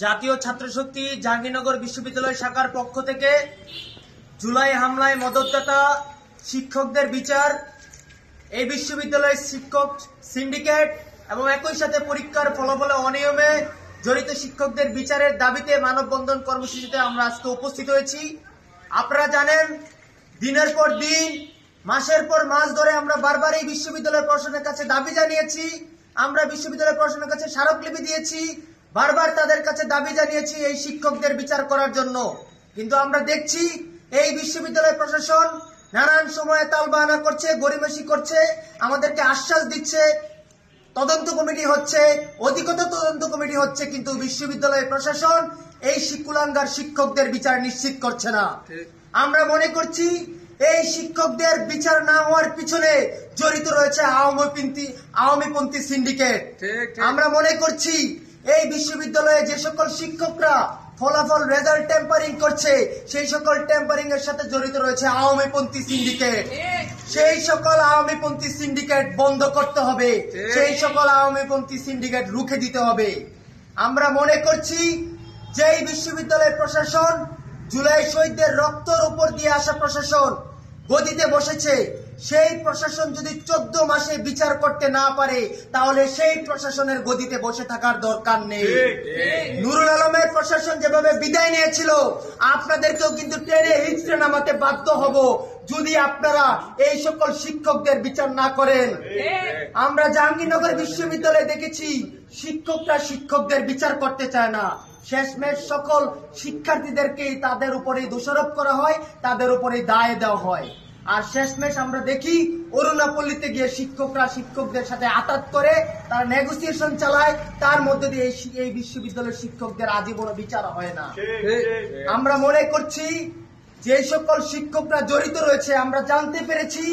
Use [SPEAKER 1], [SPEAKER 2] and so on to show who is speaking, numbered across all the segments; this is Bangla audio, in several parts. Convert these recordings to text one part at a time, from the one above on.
[SPEAKER 1] জাতীয় ছাত্রশক্তি জাহাঙ্গীরনগর বিশ্ববিদ্যালয় শাখার পক্ষ থেকে জুলাই হামলায় মদতদাতা শিক্ষকদের বিচার, এই বিশ্ববিদ্যালয়ের শিক্ষক সিন্ডিকেট এবং একই সাথে পরীক্ষার ফলাফলে অনিয়মে জড়িত শিক্ষকদের বিচারের দাবিতে মানববন্ধন কর্মসূচিতে আমরা আজকে উপস্থিত হয়েছি। আপনারা জানেন, দিনের পর দিন, মাসের পর মাস ধরে আমরা বারবার এই বিশ্ববিদ্যালয় প্রশাসনের কাছে দাবি জানিয়েছি। আমরা বিশ্ববিদ্যালয় প্রশাসনের কাছে স্মারকলিপি দিয়েছি, বারবার তাদের কাছে দাবি জানিয়েছি এই শিক্ষকদের বিচার করার জন্য। কিন্তু আমরা দেখছি এই বিশ্ববিদ্যালয় প্রশাসন নানান সময়ে তালবাহানা করছে, গড়িমসি করছে, আমাদেরকে আশ্বাস দিচ্ছে তদন্ত কমিটি হচ্ছে, অধিকতর তদন্ত কমিটি হচ্ছে, কিন্তু বিশ্ববিদ্যালয় প্রশাসন এই কুলাঙ্গার শিক্ষকদের বিচার নিশ্চিত করছে না। আমরা মনে করছি এই শিক্ষকদের বিচার না হওয়ার পিছনে জড়িত রয়েছে আওয়ামীপন্থী সিন্ডিকেট। আমরা মনে করছি এই বিশ্ববিদ্যালয়ে যে সকল শিক্ষকরা ফলাফল রেজাল্ট টেম্পারিং করছে, সেই সকল টেম্পারিং এর সাথে জড়িত রয়েছে আওয়ামীপন্থী সিন্ডিকেট। সেই সকল আওয়ামীপন্থী সিন্ডিকেট বন্ধ করতে হবে, সেই সকল আওয়ামীপন্থী সিন্ডিকেট রুখে দিতে হবে। আমরা মনে করছি যে এই বিশ্ববিদ্যালয় প্রশাসন জুলাই শহীদদের রক্তের উপর দিয়ে আসা প্রশাসন গদিতে বসেছে। সেই প্রশাসন যদি 14 মাসে বিচার করতে না পারে, তাহলে সেই প্রশাসনের গদিতে বসে থাকার দরকার নেই। নুরুল আলমের প্রশাসন যেভাবে বিদায় নিয়েছিল, আপনাদেরকেও কিন্তু ট্রেনে হিচড়ে নামাতে বাধ্য হব যদি আপনারা এই সকল শিক্ষকদের বিচার না করেন। আমরা জাহাঙ্গীরনগর বিশ্ববিদ্যালয়ে দেখেছি শিক্ষকরা শিক্ষকদের বিচার করতে চায় না। শেষমেশ সকল শিক্ষার্থীদেরকেই তাদের উপরেই দোষারোপ করা হয়, তাদের উপরেই দায় দেওয়া হয়। আর শেষমেশ আমরা দেখি অরুণাপল্লীতে গিয়ে শিক্ষকরা শিক্ষকদের সাথে আঘাত করে, তারা নেগোসিয়েশন চালায়, তার মধ্যে দিয়ে এই বিশ্ববিদ্যালয়ের শিক্ষকদের আজীবন বিচার হয় না। আমরা মনে করছি যে সকল শিক্ষকরা জড়িত রয়েছে, আমরা জানতে পেরেছি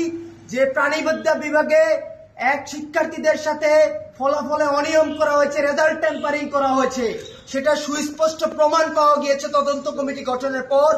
[SPEAKER 1] যে প্রাণিবিদ্যা বিভাগে এক শিক্ষার্থীদের সাথে ফলাফলে অনিয়ম করা হয়েছে, রেজাল্ট টেম্পারিং করা হয়েছে। সেটা সুস্পষ্ট প্রমাণ পাওয়া গিয়েছে তদন্ত কমিটি গঠনের পর।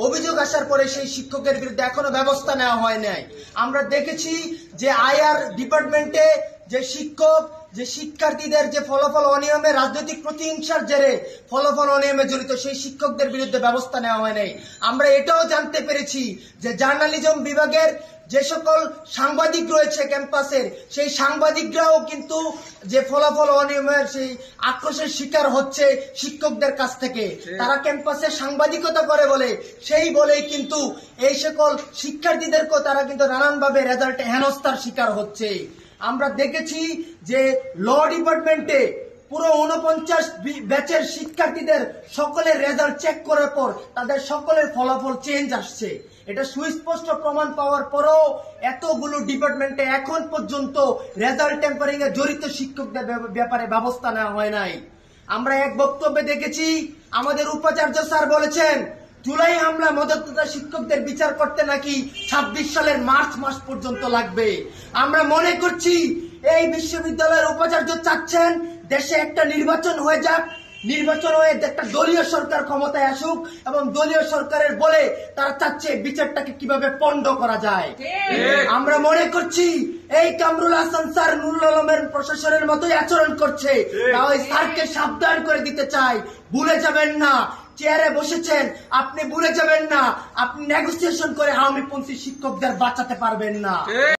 [SPEAKER 1] অভিযোগ আসার পরে সেই শিক্ষকের বিরুদ্ধে এখনো ব্যবস্থা নেওয়া হয় নাই। আমরা দেখেছি যে আইআর ডিপার্টমেন্টে যে শিক্ষার্থীদের যে ফলাফল অনিয়মে, রাজনৈতিক প্রতিহিংসার জেরে ফলাফল অনিয়মে জড়িত, সেই শিক্ষকদের বিরুদ্ধে ব্যবস্থা নেওয়া হয় নাই। আমরা এটাও জানতে পেরেছি যে জার্নালিজম বিভাগের যে সকল সাংবাদিক রয়েছে ক্যাম্পাসের, সেই সাংবাদিকরাও কিন্তু যে ফলাফল অনিয়মের সেই আক্রোশের শিকার হচ্ছে শিক্ষকদের কাছ থেকে। তারা ক্যাম্পাসে সাংবাদিকতা করে বলে, সেই বলেই কিন্তু এই সকল শিক্ষার্থীদেরকেও তারা কিন্তু নানানভাবে রেজাল্টে হেনস্থার শিকার হচ্ছে। আমরা দেখেছি যে ল ডিপার্টমেন্টে পুরো 49 ব্যাচের শিক্ষার্থীদের সকলের রেজাল্ট চেক করার পর তাদের সকলের ফলাফল চেঞ্জ আসছে। এটা সুস্পষ্ট প্রমাণ পাওয়ার পরও এতগুলো ডিপার্টমেন্টে এখন পর্যন্ত রেজাল্ট টেম্পারিং এ জড়িত শিক্ষকদের ব্যাপারে ব্যবস্থা নেওয়া হয় নাই। আমরা এক বক্তব্যে দেখেছি আমাদের উপাচার্য স্যার বলেছেন জুলাই হামলা মদতদাতা শিক্ষকদের বিচার করতে নাকি 26 সালের মার্চ মাস পর্যন্ত লাগবে। আমরা মনে করছি এই বিশ্ববিদ্যালয়ের উপাচার্য চাচ্ছেন দেশে একটা নির্বাচন হয়ে যাক, নির্বাচন হয়ে একটা দলীয় সরকার ক্ষমতায় আসুক, এবং দলীয় সরকারের বলে তারা চাচ্ছে বিচারটাকে কিভাবে পণ্ড করা যায়। আমরা মনে করছি এই কামরুল হাসান স্যার নুরুল আলমের প্রশাসনের মতোই আচরণ করছে। তাই স্যারকে সাবধান করে দিতে চাই, ভুলে যাবেন না চেয়ারে বসেছেন, আপনি ভুলে যাবেন না আপনি নেগোসিয়েশন করে আওয়ামীপন্থী শিক্ষকদের বাঁচাতে পারবেন না।